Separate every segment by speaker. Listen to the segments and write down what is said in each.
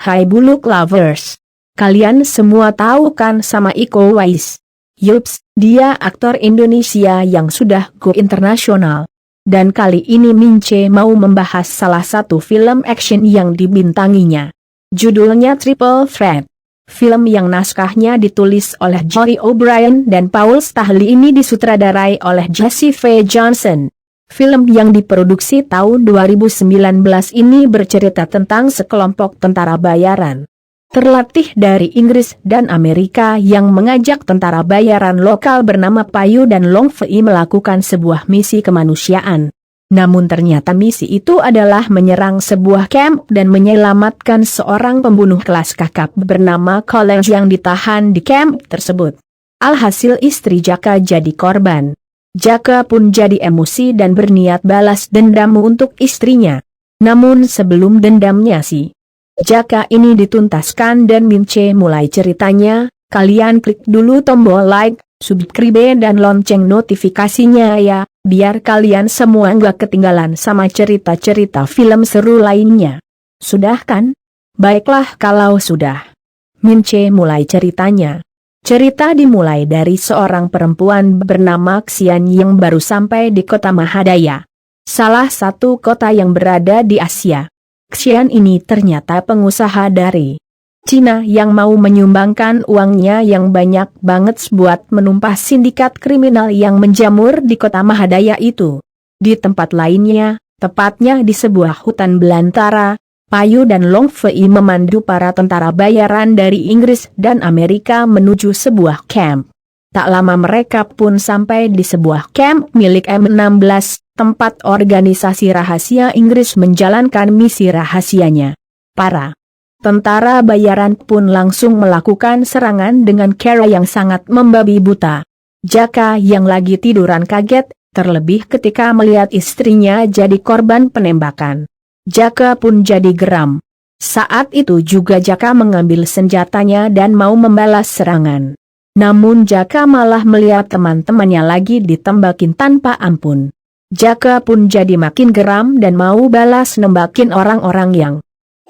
Speaker 1: Hai Buluk Lovers. Kalian semua tahu kan sama Iko Uwais? Yups, dia aktor Indonesia yang sudah go internasional. Dan kali ini Mince mau membahas salah satu film action yang dibintanginya. Judulnya Triple Threat. Film yang naskahnya ditulis oleh Joey O'Brien dan Paul Stahley ini disutradarai oleh Jesse V. Johnson. Film yang diproduksi tahun 2019 ini bercerita tentang sekelompok tentara bayaran terlatih dari Inggris dan Amerika yang mengajak tentara bayaran lokal bernama Payu dan Long Fei melakukan sebuah misi kemanusiaan. Namun ternyata misi itu adalah menyerang sebuah kamp dan menyelamatkan seorang pembunuh kelas kakap bernama Colin yang ditahan di kamp tersebut. Alhasil istri Jaka jadi korban. Jaka pun jadi emosi dan berniat balas dendam untuk istrinya. Namun sebelum dendamnya si Jaka ini dituntaskan dan Mince mulai ceritanya, kalian klik dulu tombol like, subscribe dan lonceng notifikasinya ya, biar kalian semua nggak ketinggalan sama cerita-cerita film seru lainnya. Sudah kan? Baiklah kalau sudah. Mince mulai ceritanya. Cerita dimulai dari seorang perempuan bernama Xian yang baru sampai di kota Mahadaya, salah satu kota yang berada di Asia. Xian ini ternyata pengusaha dari Cina yang mau menyumbangkan uangnya yang banyak banget buat menumpas sindikat kriminal yang menjamur di kota Mahadaya itu. Di tempat lainnya, tepatnya di sebuah hutan belantara, Payu dan Long Fei memandu para tentara bayaran dari Inggris dan Amerika menuju sebuah camp. Tak lama mereka pun sampai di sebuah camp milik M16, tempat organisasi rahasia Inggris menjalankan misi rahasianya. Para tentara bayaran pun langsung melakukan serangan dengan cara yang sangat membabi buta. Jaka yang lagi tiduran kaget, terlebih ketika melihat istrinya jadi korban penembakan. Jaka pun jadi geram. Saat itu juga Jaka mengambil senjatanya dan mau membalas serangan. Namun Jaka malah melihat teman-temannya lagi ditembakin tanpa ampun. Jaka pun jadi makin geram dan mau balas nembakin orang-orang yang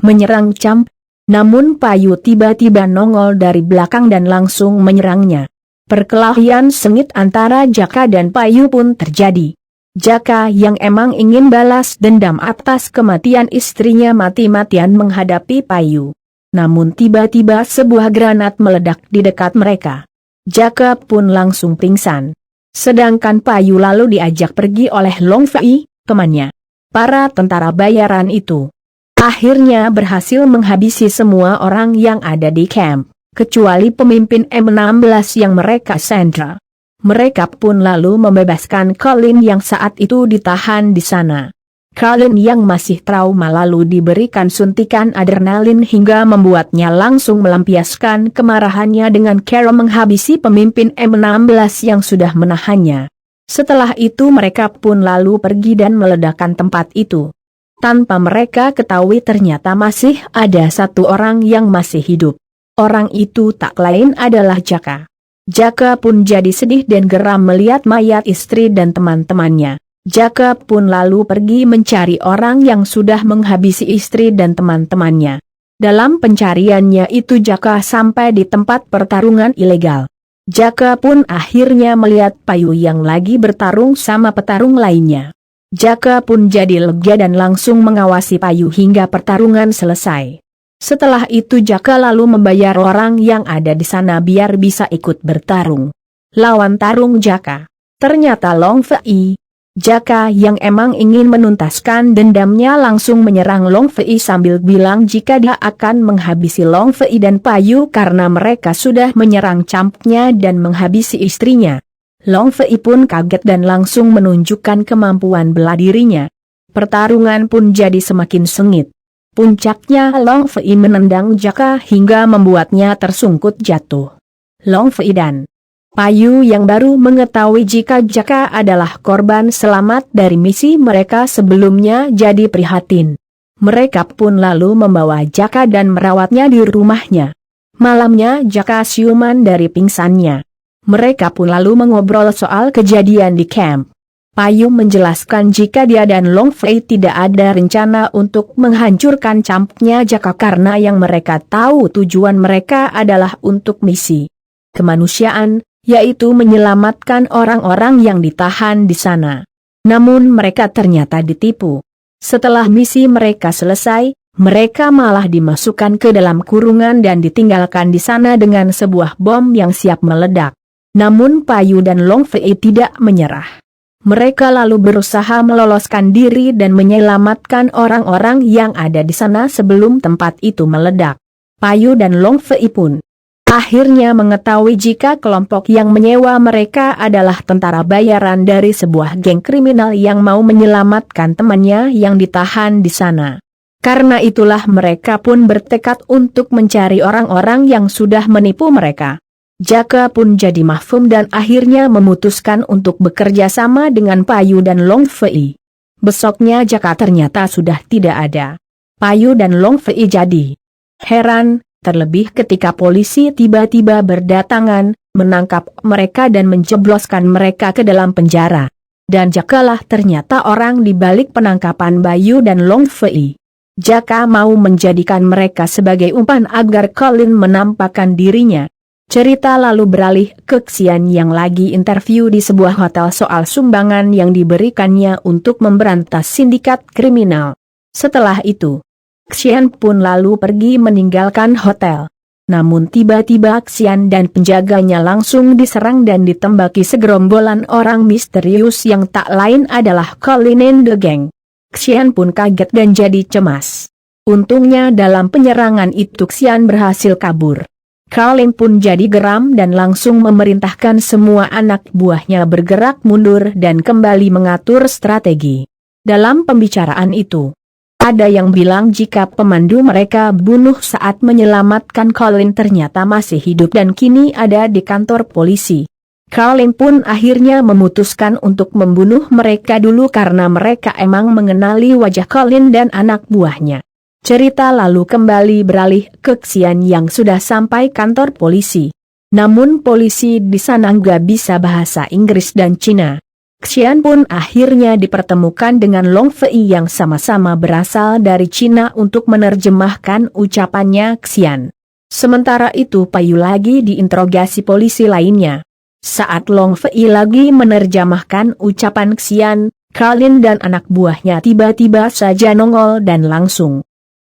Speaker 1: menyerang camp. Namun Payu tiba-tiba nongol dari belakang dan langsung menyerangnya. Perkelahian sengit antara Jaka dan Payu pun terjadi. Jaka yang emang ingin balas dendam atas kematian istrinya mati-matian menghadapi Payu. Namun tiba-tiba sebuah granat meledak di dekat mereka. Jaka pun langsung pingsan. Sedangkan Payu lalu diajak pergi oleh Long Fei, temannya. Para tentara bayaran itu akhirnya berhasil menghabisi semua orang yang ada di camp, kecuali pemimpin M16 yang mereka sandra. Mereka pun lalu membebaskan Colin yang saat itu ditahan di sana. Colin yang masih trauma lalu diberikan suntikan adrenalin hingga membuatnya langsung melampiaskan kemarahannya dengan cara menghabisi pemimpin M16 yang sudah menahannya. Setelah itu mereka pun lalu pergi dan meledakkan tempat itu. Tanpa mereka ketahui ternyata masih ada satu orang yang masih hidup. Orang itu tak lain adalah Jaka. Jaka pun jadi sedih dan geram melihat mayat istri dan teman-temannya. Jaka pun lalu pergi mencari orang yang sudah menghabisi istri dan teman-temannya. Dalam pencariannya itu Jaka sampai di tempat pertarungan ilegal. Jaka pun akhirnya melihat Payu yang lagi bertarung sama petarung lainnya. Jaka pun jadi lega dan langsung mengawasi Payu hingga pertarungan selesai. Setelah itu Jaka lalu membayar orang yang ada di sana biar bisa ikut bertarung. Lawan tarung Jaka ternyata Long Fei. Jaka yang emang ingin menuntaskan dendamnya langsung menyerang Long Fei sambil bilang jika dia akan menghabisi Long Fei dan Payu karena mereka sudah menyerang campnya dan menghabisi istrinya. Long Fei pun kaget dan langsung menunjukkan kemampuan bela dirinya. Pertarungan pun jadi semakin sengit. Puncaknya Long Fei menendang Jaka hingga membuatnya tersungkut jatuh. Long Fei dan Payu yang baru mengetahui jika Jaka adalah korban selamat dari misi mereka sebelumnya jadi prihatin. Mereka pun lalu membawa Jaka dan merawatnya di rumahnya. Malamnya Jaka siuman dari pingsannya. Mereka pun lalu mengobrol soal kejadian di camp. Payu menjelaskan jika dia dan Long Fei tidak ada rencana untuk menghancurkan campnya Jaka karena yang mereka tahu tujuan mereka adalah untuk misi kemanusiaan, yaitu menyelamatkan orang-orang yang ditahan di sana. Namun mereka ternyata ditipu. Setelah misi mereka selesai, mereka malah dimasukkan ke dalam kurungan dan ditinggalkan di sana dengan sebuah bom yang siap meledak. Namun Payu dan Long Fei tidak menyerah. Mereka lalu berusaha meloloskan diri dan menyelamatkan orang-orang yang ada di sana sebelum tempat itu meledak. Payu dan Long Fei pun akhirnya mengetahui jika kelompok yang menyewa mereka adalah tentara bayaran dari sebuah geng kriminal yang mau menyelamatkan temannya yang ditahan di sana. Karena itulah mereka pun bertekad untuk mencari orang-orang yang sudah menipu mereka. Jaka pun jadi mafhum dan akhirnya memutuskan untuk bekerja sama dengan Payu dan Long Fei. Besoknya Jaka ternyata sudah tidak ada. Payu dan Long Fei jadi heran, terlebih ketika polisi tiba-tiba berdatangan, menangkap mereka dan menjebloskan mereka ke dalam penjara. Dan Jakalah ternyata orang di balik penangkapan Payu dan Long Fei. Jaka mau menjadikan mereka sebagai umpan agar Colin menampakkan dirinya. Cerita lalu beralih ke Xian yang lagi interview di sebuah hotel soal sumbangan yang diberikannya untuk memberantas sindikat kriminal. Setelah itu, Xian pun lalu pergi meninggalkan hotel. Namun tiba-tiba Xian dan penjaganya langsung diserang dan ditembaki segerombolan orang misterius yang tak lain adalah Colin and the Gang. Xian pun kaget dan jadi cemas. Untungnya dalam penyerangan itu Xian berhasil kabur. Colin pun jadi geram dan langsung memerintahkan semua anak buahnya bergerak mundur dan kembali mengatur strategi. Dalam pembicaraan itu, ada yang bilang jika pemandu mereka bunuh saat menyelamatkan Colin ternyata masih hidup dan kini ada di kantor polisi. Colin pun akhirnya memutuskan untuk membunuh mereka dulu karena mereka emang mengenali wajah Colin dan anak buahnya. Cerita lalu kembali beralih ke Xian yang sudah sampai kantor polisi. Namun polisi di sana nggak bisa bahasa Inggris dan Cina. Xian pun akhirnya dipertemukan dengan Long Fei yang sama-sama berasal dari Cina untuk menerjemahkan ucapannya Xian. Sementara itu Payu lagi diinterogasi polisi lainnya. Saat Long Fei lagi menerjemahkan ucapan Xian, Colin dan anak buahnya tiba-tiba saja nongol dan langsung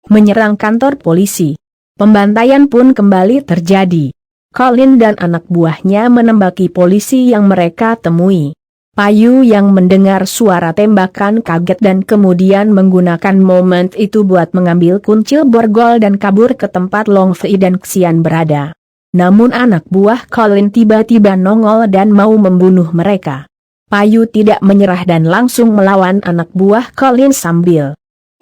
Speaker 1: menyerang kantor polisi. Pembantaian pun kembali terjadi. Colin dan anak buahnya menembaki polisi yang mereka temui. Payu yang mendengar suara tembakan kaget dan kemudian menggunakan momen itu buat mengambil kuncil borgol dan kabur ke tempat Long Fei dan Xian berada. Namun anak buah Colin tiba-tiba nongol dan mau membunuh mereka. Payu tidak menyerah dan langsung melawan anak buah Colin sambil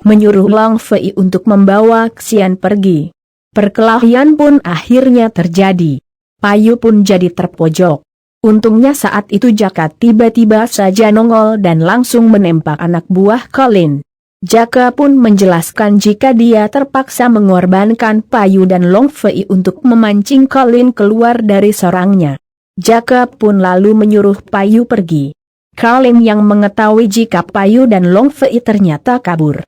Speaker 1: menyuruh Long Fei untuk membawa Xian pergi. Perkelahian pun akhirnya terjadi. Payu pun jadi terpojok. Untungnya saat itu Jaka tiba-tiba saja nongol dan langsung menembak anak buah Colin. Jaka pun menjelaskan jika dia terpaksa mengorbankan Payu dan Long Fei untuk memancing Colin keluar dari sarangnya. Jaka pun lalu menyuruh Payu pergi. Colin yang mengetahui jika Payu dan Long Fei ternyata kabur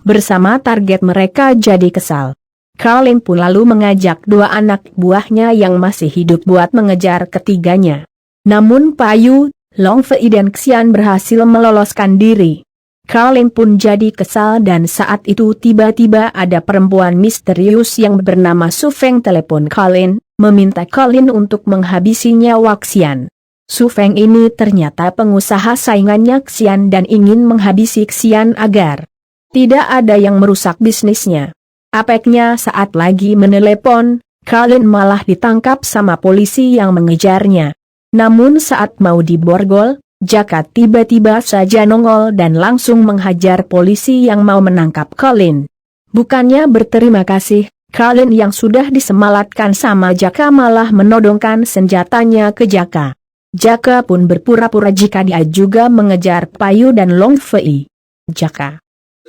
Speaker 1: bersama target mereka jadi kesal. Colin pun lalu mengajak dua anak buahnya yang masih hidup buat mengejar ketiganya. Namun Payu, Long Fei dan Xian berhasil meloloskan diri. Colin pun jadi kesal dan saat itu tiba-tiba ada perempuan misterius yang bernama Su Feng telepon Colin, meminta Colin untuk menghabisi nyawa Xian. Su Feng ini ternyata pengusaha saingannya Xian dan ingin menghabisi Xian agar tidak ada yang merusak bisnisnya. Apeknya saat lagi menelepon, Colin malah ditangkap sama polisi yang mengejarnya. Namun saat mau diborgol, Jaka tiba-tiba saja nongol dan langsung menghajar polisi yang mau menangkap Colin. Bukannya berterima kasih, Colin yang sudah disemalatkan sama Jaka malah menodongkan senjatanya ke Jaka. Jaka pun berpura-pura jika dia juga mengejar Payu dan Long Fei. Jaka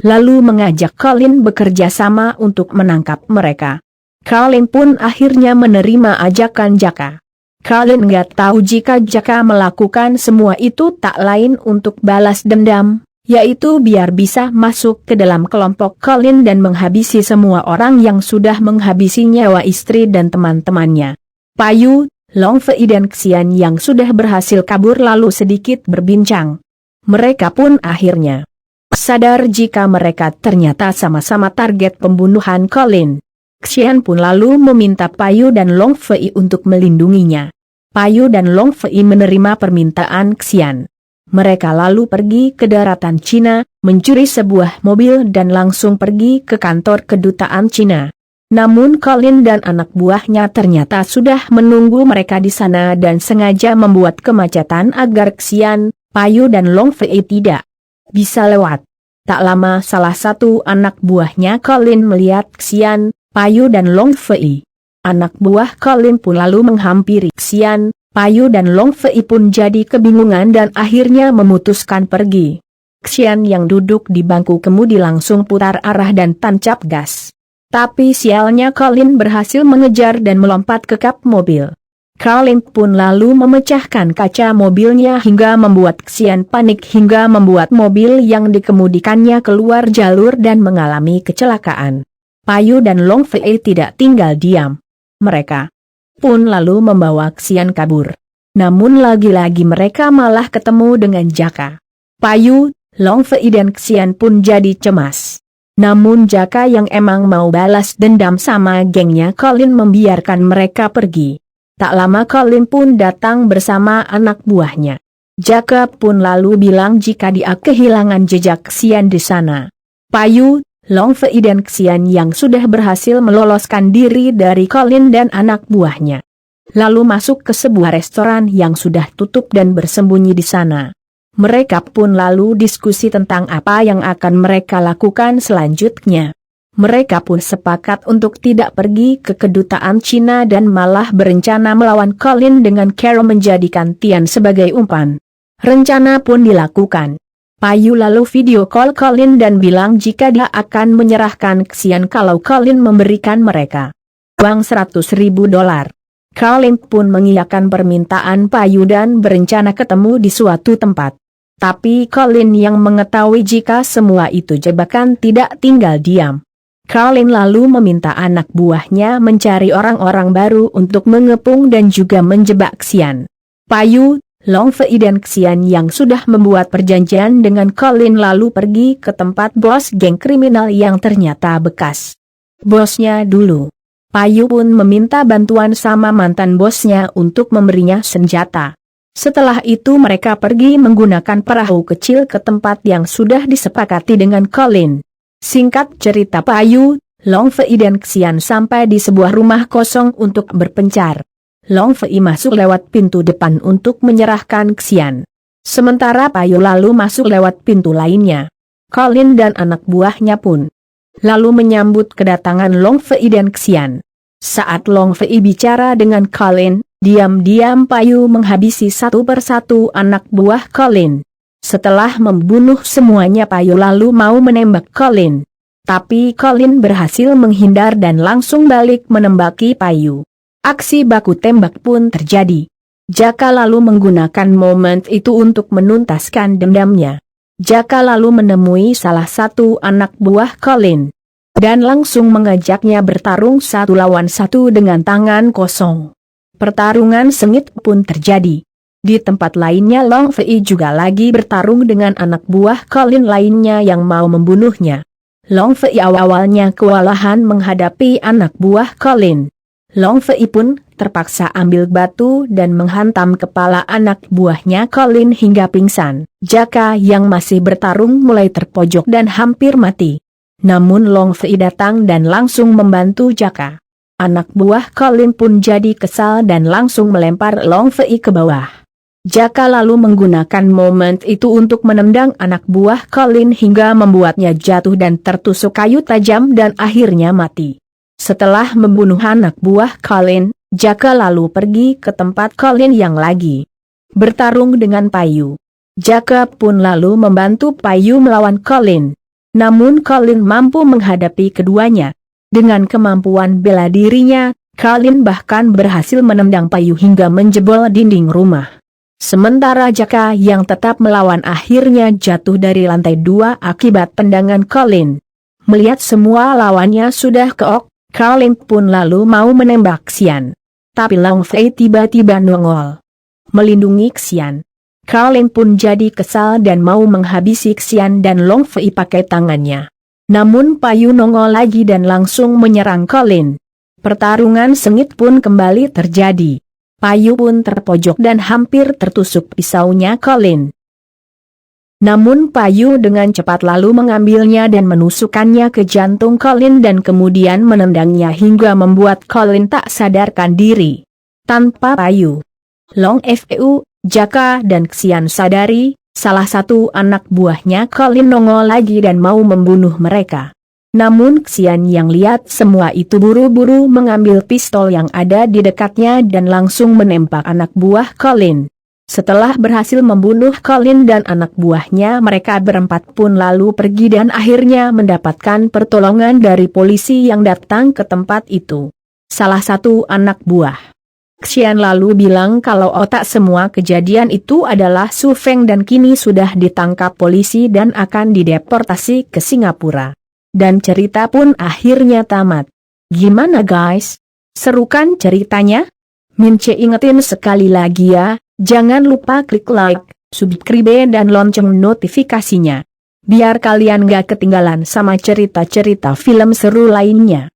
Speaker 1: lalu mengajak Colin bekerja sama untuk menangkap mereka. Colin pun akhirnya menerima ajakan Jaka. Colin nggak tahu jika Jaka melakukan semua itu tak lain untuk balas dendam, yaitu biar bisa masuk ke dalam kelompok Colin dan menghabisi semua orang yang sudah menghabisi nyawa istri dan teman-temannya. Payu, Long Fei dan Xian yang sudah berhasil kabur lalu sedikit berbincang. Mereka pun akhirnya sadar jika mereka ternyata sama-sama target pembunuhan Colin. Xian pun lalu meminta Payu dan Long Fei untuk melindunginya. Payu dan Long Fei menerima permintaan Xian. Mereka lalu pergi ke daratan Cina, mencuri sebuah mobil dan langsung pergi ke kantor kedutaan Cina. Namun Colin dan anak buahnya ternyata sudah menunggu mereka di sana dan sengaja membuat kemacetan agar Xian, Payu dan Long Fei tidak bisa lewat. Tak lama salah satu anak buahnya Colin melihat Xian, Payu dan Long Fei. Anak buah Colin pun lalu menghampiri Xian, Payu dan Long Fei pun jadi kebingungan dan akhirnya memutuskan pergi. Xian yang duduk di bangku kemudi langsung putar arah dan tancap gas. Tapi sialnya Colin berhasil mengejar dan melompat ke kap mobil. Colin pun lalu memecahkan kaca mobilnya hingga membuat Xian panik hingga membuat mobil yang dikemudikannya keluar jalur dan mengalami kecelakaan. Payu dan Long Fei tidak tinggal diam. Mereka pun lalu membawa Xian kabur. Namun lagi-lagi mereka malah ketemu dengan Jaka. Payu, Long Fei dan Xian pun jadi cemas. Namun Jaka yang emang mau balas dendam sama gengnya Colin membiarkan mereka pergi. Tak lama Colin pun datang bersama anak buahnya. Jaka pun lalu bilang jika dia kehilangan jejak Xian di sana. Payu, Long Fei dan Xian yang sudah berhasil meloloskan diri dari Colin dan anak buahnya. Lalu masuk ke sebuah restoran yang sudah tutup dan bersembunyi di sana. Mereka pun lalu diskusi tentang apa yang akan mereka lakukan selanjutnya. Mereka pun sepakat untuk tidak pergi ke kedutaan Cina dan malah berencana melawan Colin dengan cara menjadikan Tian sebagai umpan. Rencana pun dilakukan. Payu lalu video call Colin dan bilang jika dia akan menyerahkan Xian kalau Colin memberikan mereka uang $100.000. Colin pun mengiyakan permintaan Payu dan berencana ketemu di suatu tempat. Tapi Colin yang mengetahui jika semua itu jebakan tidak tinggal diam. Colin lalu meminta anak buahnya mencari orang-orang baru untuk mengepung dan juga menjebak Xian. Payu, Long Fei dan Xian yang sudah membuat perjanjian dengan Colin lalu pergi ke tempat bos geng kriminal yang ternyata bekas bosnya dulu. Payu pun meminta bantuan sama mantan bosnya untuk memberinya senjata. Setelah itu mereka pergi menggunakan perahu kecil ke tempat yang sudah disepakati dengan Colin. Singkat cerita Payu, Long Fei dan Xian sampai di sebuah rumah kosong untuk berpencar. Long Fei masuk lewat pintu depan untuk menyerahkan Xian. Sementara Payu lalu masuk lewat pintu lainnya. Colin dan anak buahnya pun lalu menyambut kedatangan Long Fei dan Xian. Saat Long Fei bicara dengan Colin, diam-diam Payu menghabisi satu persatu anak buah Colin. Setelah membunuh semuanya Payu lalu mau menembak Colin. Tapi Colin berhasil menghindar dan langsung balik menembaki Payu. Aksi baku tembak pun terjadi. Jaka lalu menggunakan momen itu untuk menuntaskan dendamnya. Jaka lalu menemui salah satu anak buah Colin. Dan langsung mengajaknya bertarung 1 lawan 1 dengan tangan kosong. Pertarungan sengit pun terjadi. Di tempat lainnya Long Fei juga lagi bertarung dengan anak buah Colin lainnya yang mau membunuhnya. Long Fei awalnya kewalahan menghadapi anak buah Colin. Long Fei pun terpaksa ambil batu dan menghantam kepala anak buahnya Colin hingga pingsan. Jaka yang masih bertarung mulai terpojok dan hampir mati. Namun Long Fei datang dan langsung membantu Jaka. Anak buah Colin pun jadi kesal dan langsung melempar Long Fei ke bawah. Jaka lalu menggunakan momen itu untuk menendang anak buah Colin hingga membuatnya jatuh dan tertusuk kayu tajam dan akhirnya mati. Setelah membunuh anak buah Colin, Jaka lalu pergi ke tempat Colin yang lagi bertarung dengan Payu. Jaka pun lalu membantu Payu melawan Colin. Namun Colin mampu menghadapi keduanya. Dengan kemampuan bela dirinya, Colin bahkan berhasil menendang Payu hingga menjebol dinding rumah. Sementara Jaka yang tetap melawan akhirnya jatuh dari lantai 2 akibat tendangan Colin. Melihat semua lawannya sudah keok, Colin pun lalu mau menembak Xian. Tapi Long Fei tiba-tiba nongol melindungi Xian. Colin pun jadi kesal dan mau menghabisi Xian dan Long Fei pakai tangannya. Namun Payu nongol lagi dan langsung menyerang Colin. Pertarungan sengit pun kembali terjadi. Payu pun terpojok dan hampir tertusuk pisaunya Colin. Namun Payu dengan cepat lalu mengambilnya dan menusukkannya ke jantung Colin dan kemudian menendangnya hingga membuat Colin tak sadarkan diri. Tanpa Payu, Long Feu, Jaka dan Xian sadari, salah satu anak buahnya Colin nongol lagi dan mau membunuh mereka. Namun Xian yang lihat semua itu buru-buru mengambil pistol yang ada di dekatnya dan langsung menembak anak buah Colin. Setelah berhasil membunuh Colin dan anak buahnya, mereka berempat pun lalu pergi dan akhirnya mendapatkan pertolongan dari polisi yang datang ke tempat itu. Salah satu anak buah Xian lalu bilang kalau otak semua kejadian itu adalah Su Feng dan kini sudah ditangkap polisi dan akan dideportasi ke Singapura. Dan cerita pun akhirnya tamat. Gimana guys? Serukan ceritanya? Mince ingetin sekali lagi ya, jangan lupa klik like, subscribe dan lonceng notifikasinya. Biar kalian gak ketinggalan sama cerita-cerita film seru lainnya.